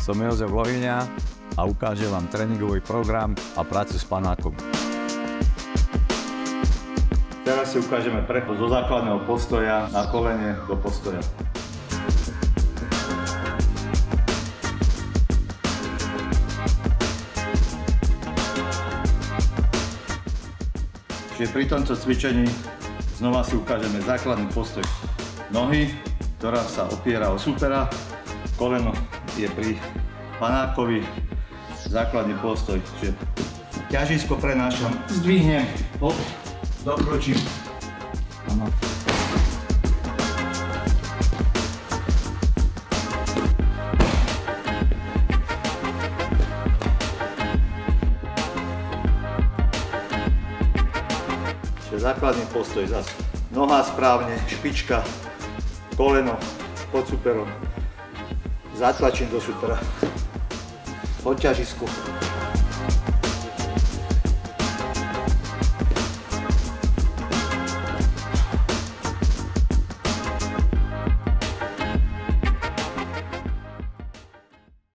Som Jozef Lohyňa a ukážem vám tréningový program a prácu s panákom. Teraz si ukážeme prechod zo základného postoja na kolene do postoja. Čiže pri tomto cvičení znova si ukážeme základný postoj nohy, ktorá sa opiera o supera, koleno je pri panákovi, základný postoj, čiže ťažisko prenášam, zdvihnem, hop, dokročím. Ano. Čiže základný postoj zase. Noha správne, špička, koleno pod superom. Zatlačím do supera. Pod ťažisku.